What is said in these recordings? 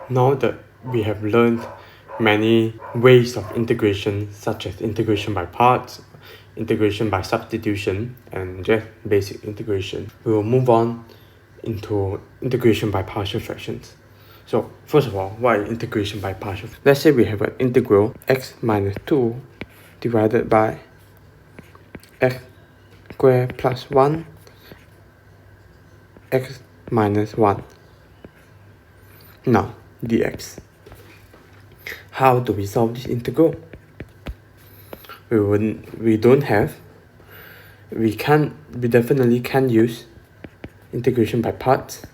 Now that we have learned many ways of integration, such as integration by parts, integration by substitution, and just basic integration, we will move on into integration by partial fractions. So first of all, what is integration by partial? Let's say we have an integral x minus 2 divided by x squared plus 1 x minus 1 now dx. How do we solve this integral? We definitely can use integration by parts.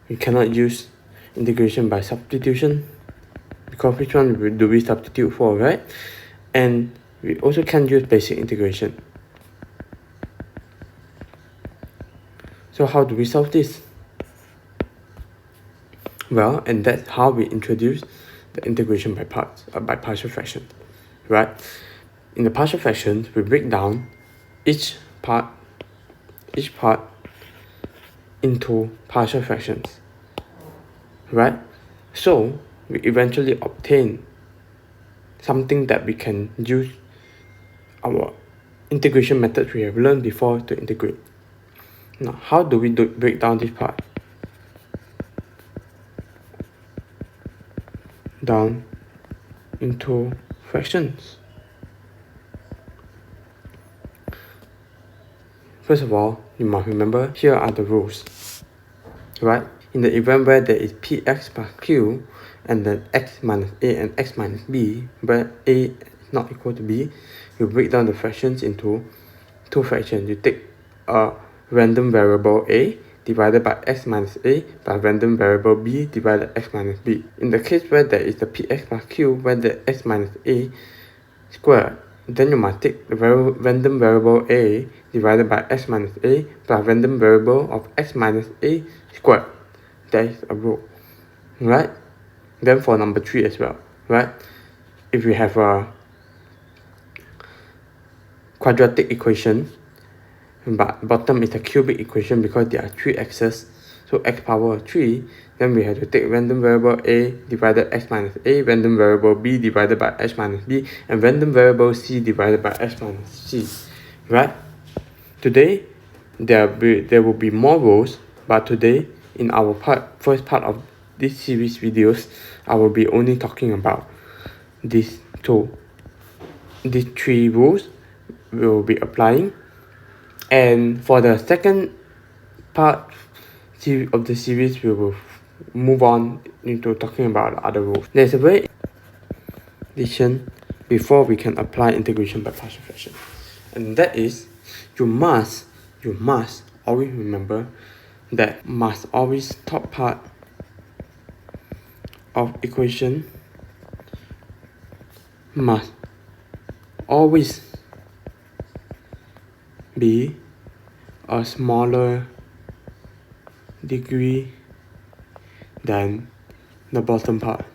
We cannot use integration by substitution, because which one do we substitute for, right? And we also can use basic integration. So how do we solve this? Well, and that's how we introduce the integration by parts, by partial fraction, right? In the partial fractions, we break down each part into partial fractions, right? So we eventually obtain something that we can use our integration methods we have learned before to integrate. Now, how do we break down this part? Down into fractions. First of all, you must remember here are the rules, right? In the event where there is px plus q and then x minus a and x minus b, where a is not equal to b, you break down the fractions into two fractions. You take a random variable a divided by x minus a plus random variable b divided by x minus b. In the case where there is the px plus q, where the x minus a squared, then you must take the random variable a divided by x minus a plus random variable of x minus a squared. That is a rule, right? Then for number 3 as well, right? If we have a quadratic equation, but bottom is a cubic equation because there are 3 x's, so x power 3, then we have to take random variable a divided by x minus a, random variable b divided by x minus b, and random variable c divided by x minus c, right? Today, there will be more rules, but today, in our first part of this series videos, I will be only talking about these 3 rules we will be applying. And for the second part of the series, we will move on into talking about other rules. There's a very addition before we can apply integration by partial fraction, and that is you must always remember that top part of equation must always be a smaller degree than the bottom part.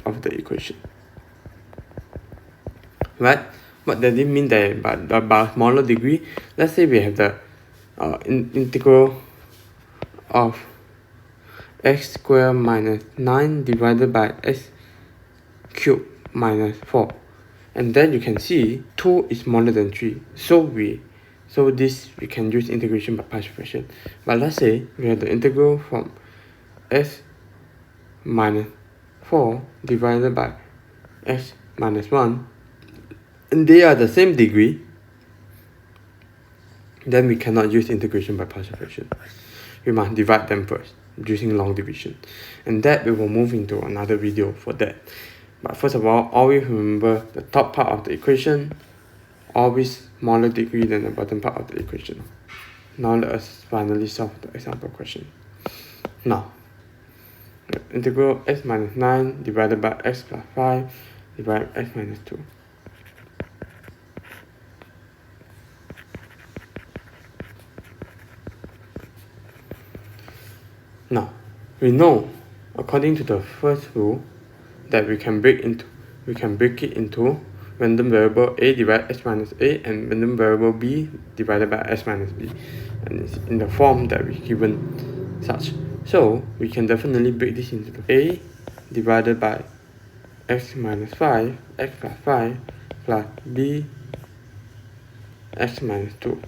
Of the equation, right? What does it mean that by smaller degree? Let's say we have the integral of x squared minus 9 divided by x cubed minus 4, and then you can see 2 is smaller than 3, so this we can use integration by partial fraction. But let's say we have the integral from x minus 4 divided by x minus 1, and they are the same degree, then we cannot use integration by partial fraction. We must divide them first using long division, and that we will move into another video for that. But first of all, always remember the top part of the equation always smaller degree than the bottom part of the equation. Now let us finally solve the example question. Now, integral x minus 9 divided by x plus 5 divided by x minus 2. Now, we know, according to the first rule, that we can break it into random variable a divided by x minus a and random variable b divided by x minus b. and it's in the form that we given such. So we can definitely break this into a divided by x minus 5, x plus 5, plus b, x minus 2.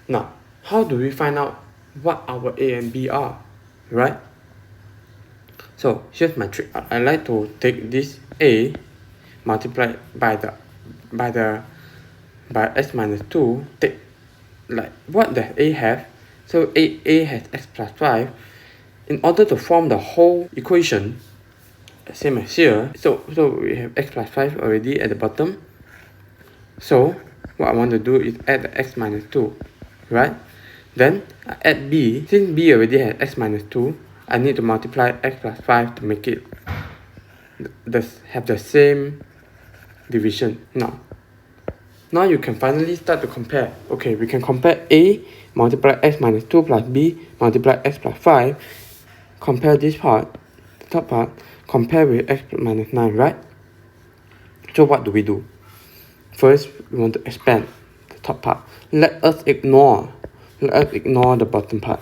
Now, how do we find out what our a and b are, right? So here's my trick. I like to take this a multiplied by x minus 2, take like what does a have. So a has x plus 5. In order to form the whole equation, same as here, so we have x plus 5 already at the bottom. So what I want to do is add the x minus 2, right? Then I add b. Since b already has x minus 2, I need to multiply x plus 5 to make it have the same division. Now you can finally start to compare. Okay, we can compare a multiply x minus 2 plus b multiply x plus 5. Compare this part, the top part, compare with x minus 9, right? So what do we do? First, we want to expand the top part. Let us ignore the bottom part.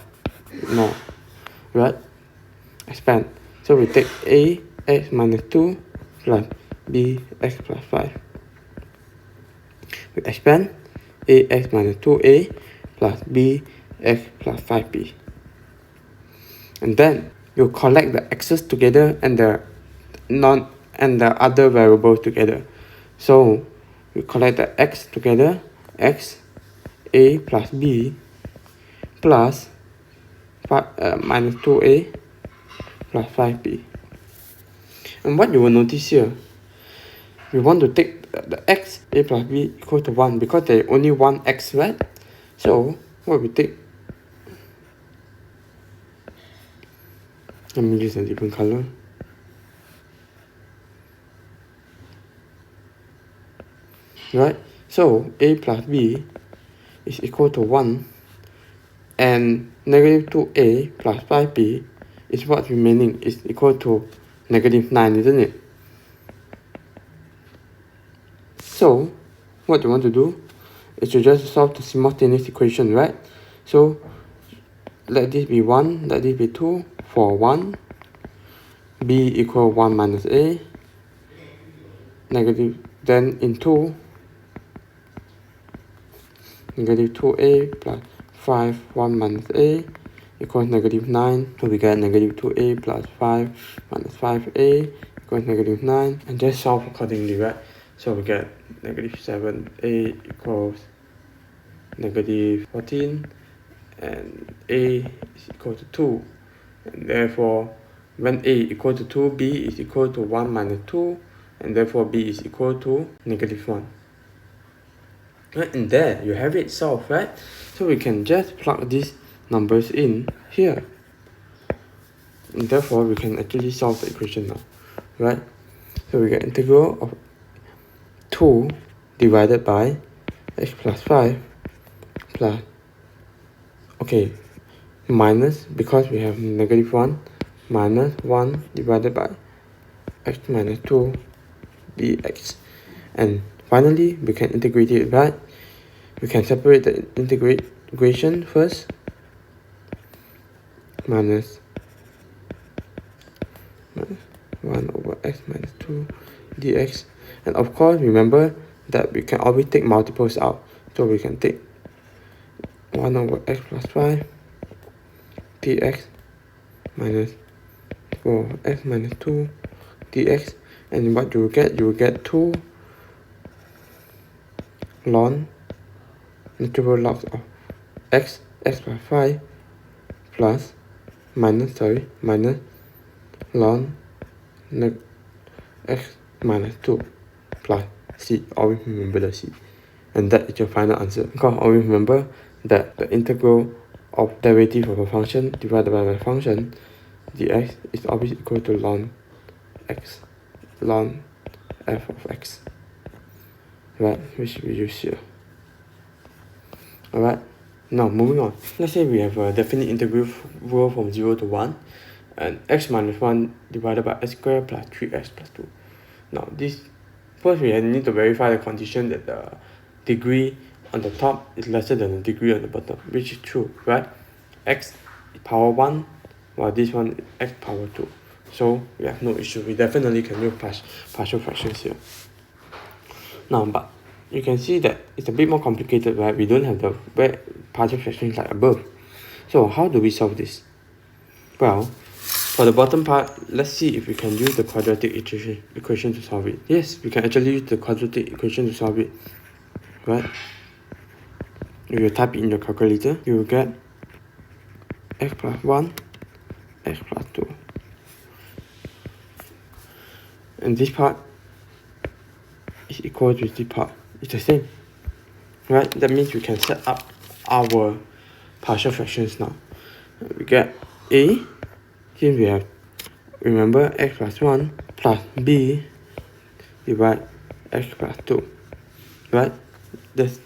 Ignore, right? Expand. So we take a x minus 2 plus b x plus 5. We expand a x minus 2a plus b x plus 5b. And then you collect the x's together and the other variables together. So we collect the x together, x a plus b plus minus 2a plus 5b. And what you will notice here, we want to take the x a plus b equal to 1 because there is only one x, right? So what we take, let me use a different color. Right? So a plus b is equal to 1 and negative 2a plus 5b is what's remaining, is equal to negative 9, isn't it? So what you want to do is to just solve the simultaneous equation, right? So let this be 1, let this be 2 for 1, b equal 1 minus a, negative, then in 2, negative 2a plus 5, 1 minus a equals negative 9. So we get negative 2a plus 5 minus 5a equals negative 9. And just solve accordingly, right? So we get negative 7a equals negative 14. And a is equal to 2. And therefore, when a equal to 2, b is equal to 1 minus 2. And therefore, b is equal to negative 1. Right, and there you have it solved, right? So we can just plug these numbers in here, and therefore we can actually solve the equation now, right? So we get integral of 2 divided by x plus 5 plus, okay, minus, because we have negative 1, minus 1 divided by x minus 2 dx. And finally, we can integrate it, right? We can separate the integration first. Minus 1 over x minus 2 dx. And of course, remember that we can always take multiples out. So we can take 1 over x plus 5 dx minus 4 over x minus 2 dx. And what you will get? You will get 2 ln natural logs of x plus 5 plus minus ln x minus 2 plus c. Always remember the c. And that is your final answer. Because always remember that the integral of derivative of a function divided by a function dx is always equal to ln f of x, right, which we use here. Alright, now moving on. Let's say we have a definite integral from 0 to 1 and x minus 1 divided by x squared plus 3x plus 2. Now this, first we need to verify the condition that the degree on the top is lesser than the degree on the bottom, which is true, right? X power 1, while this one is x power 2. So we have no issue. We definitely can use partial fractions here. Now, but you can see that it's a bit more complicated, right? We don't have the partial fractions like above. So how do we solve this? Well, for the bottom part, let's see if we can use the quadratic equation to solve it. Yes, we can actually use the quadratic equation to solve it, right? If you type it in your calculator, you will get x plus 1, x plus 2. And this part is equal to this part. It's the same, right? That means we can set up our partial fractions now. We get a, here we have, remember, x plus 1 plus b divide x plus 2, right? That's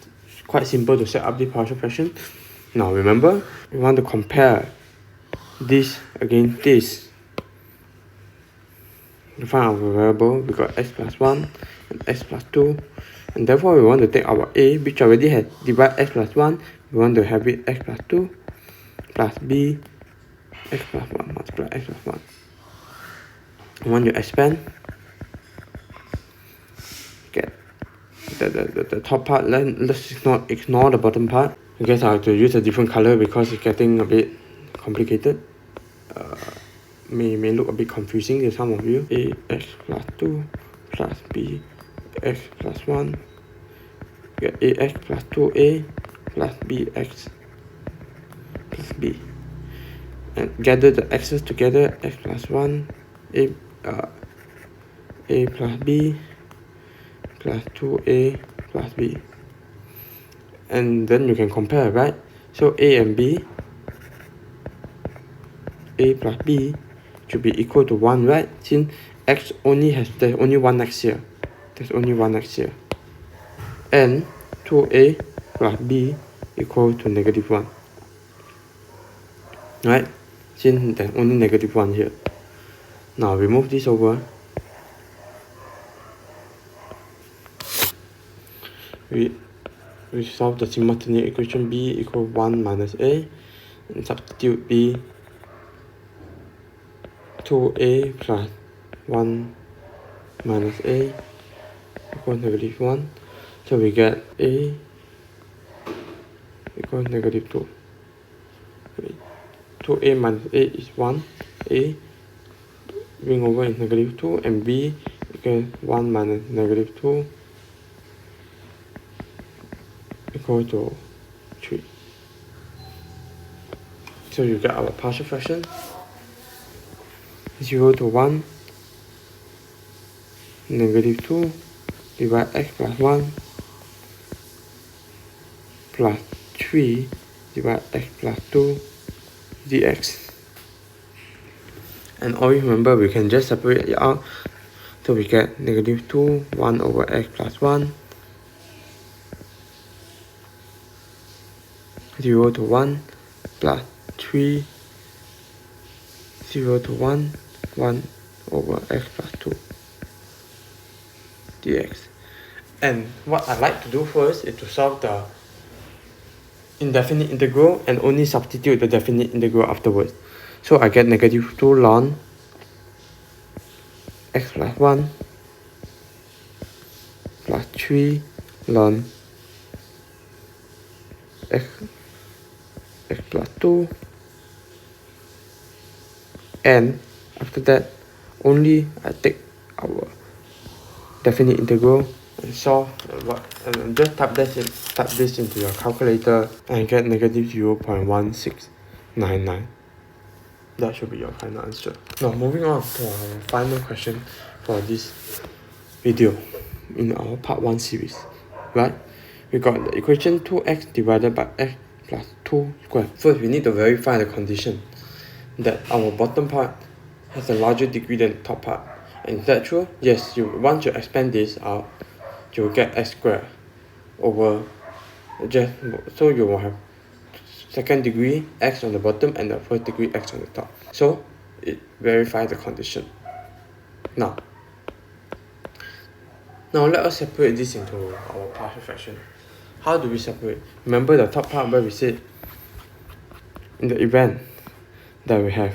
quite simple to set up the partial fraction. Now remember, we want to compare this against this. To find our variable, we got x plus 1 and x plus 2, and therefore we want to take our a, which already had divide x plus 1, we want to have it x plus 2 plus b x plus 1 multiply x plus 1. We want to expand, get the top part. Let's ignore the bottom part. I guess I have to use a different color because it's getting a bit complicated. May look a bit confusing to some of you. Ax plus 2 plus b x plus 1, get ax plus 2a plus bx plus b, and gather the x's together. X plus 1 a plus b plus 2a plus b, and then you can compare, right? So a and b, a plus b should be equal to 1, right? Since x there's only one x here. There's only one x here. And 2a plus b equal to -1. Right? Since there's only -1 here. Now remove this over. We solve the simultaneous equation b equal 1 minus a, and substitute b 2a plus 1 minus a equal -1. So we get a equal -2. 2a minus a is 1. A bring over is -2, and b equal 1 minus -2 equal to 3. So you get our partial fraction 0 to 1, -2 divide x plus 1 plus 3 divide x plus 2 dx. And always remember, we can just separate it out. So we get -2, 1 over x plus 1, 0 to 1, plus 3, 0 to 1, 1 over x plus 2 dx. And what I like to do first is to solve the indefinite integral and only substitute the definite integral afterwards. So I get -2 ln x plus 1 plus 3 ln x plus 2, and after that only I take our definite integral and solve and just type this into your calculator and get -0.1699. That should be your final answer. Now moving on to our final question for this video in our part 1 series, right? We got the equation 2x divided by x plus 2 squared. First, we need to verify the condition that our bottom part has a larger degree than the top part. And is that true? Yes, once you expand this out, you will get x squared over so you will have second degree x on the bottom and the first degree x on the top. So it verifies the condition. Now let us separate this into our partial fraction. How do we separate? Remember the top part where we said in the event that we have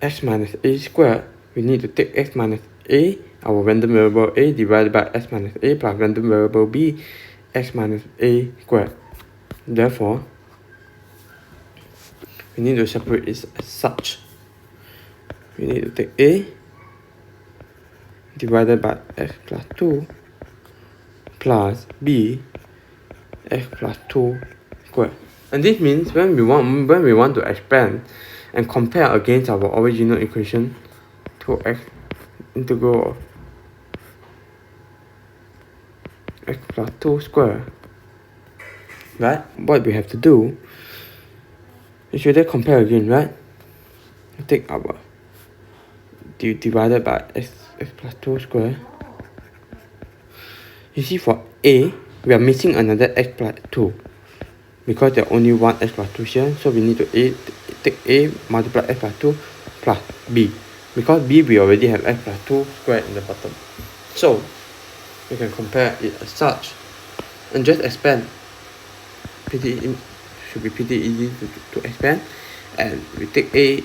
x minus a squared, we need to take x minus a, our random variable a, divided by x minus a plus random variable b, x minus a squared. Therefore, we need to separate it as such. We need to take a divided by x plus 2 plus b x plus 2 squared. And this means when we want to expand and compare against our original equation, 2x integral of x plus 2 square, right? What we have to do is should compare again, right? Take our divided by x plus 2 square. You see, for a, we are missing another x plus 2 because there are only one x plus 2 here, so we need to take a multiply x plus 2 plus b. Because b, we already have x plus 2 squared in the bottom, so we can compare it as such and just expand. Should be pretty easy to expand, and we take a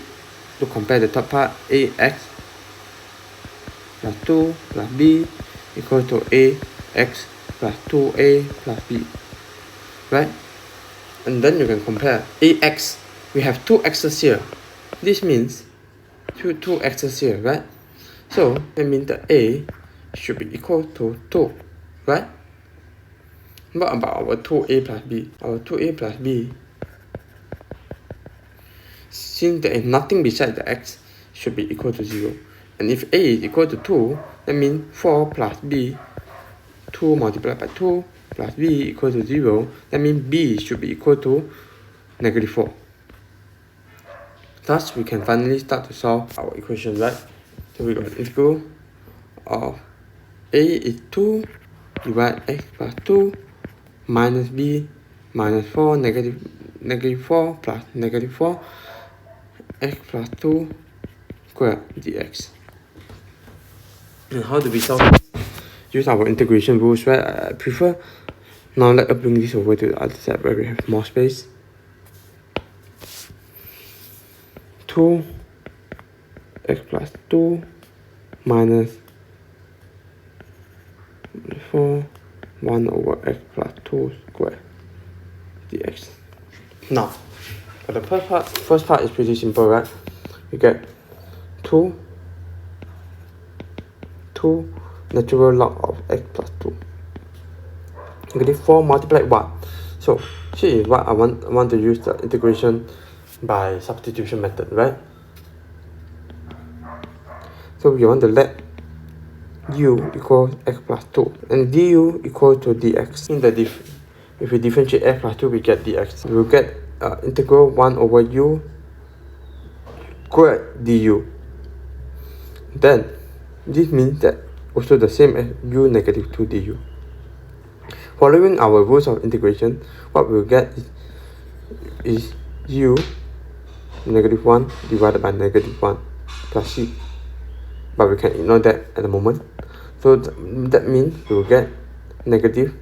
to compare the top part, ax plus 2 plus b equal to ax plus 2a plus b, right? And then you can compare ax. We have two x's here. This means two x's here, right? So that means that a should be equal to 2, right? What about our 2a plus b? Our 2a plus b, since there is nothing beside the x, should be equal to 0. And if a is equal to 2, that means 4 plus b, 2 multiplied by 2 plus b equal to 0. That means b should be equal to negative 4. Thus, we can finally start to solve our equation, right? So we got integral of a is 2 divided x plus 2 minus b minus 4 negative 4 plus negative 4 x plus 2 squared dx. And how do we solve it? Use our integration rules, right? I prefer. Now let us bring this over to the other side where we have more space. 2 x plus 2 minus 4 1 over x plus 2 squared dx. Now, for the first part is pretty simple, right? You get 2 natural log of x plus 2. Negative 4 multiplied 1. So here is what I want to use the integration by substitution method, right? So we want to let u equal x plus 2 and du equal to dx. In the if we differentiate x plus 2, we get dx. We will get integral 1 over u squared du. Then this means that also the same as u negative 2 du. Following our rules of integration, what we will get is u negative 1 divided by negative 1 plus c. But we can ignore that at the moment. So that means we will get negative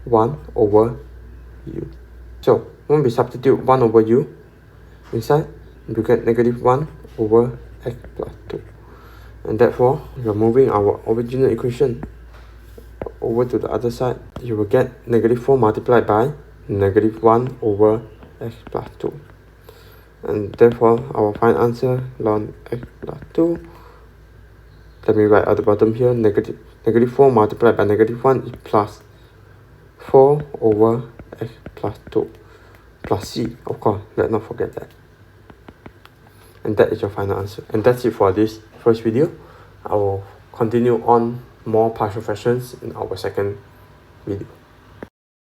1 over u. So when we substitute 1 over u inside, we get negative 1 over x plus 2. And therefore, we are moving our original equation over to the other side. You will get negative 4 multiplied by negative 1 over x plus 2. And therefore, our final answer, ln x plus 2. Let me write at the bottom here, negative 4 multiplied by negative 1 is plus 4 over x plus 2 plus c, of course, let's not forget that. And that is your final answer. And that's it for this first video. I will continue on more partial fractions in our second video.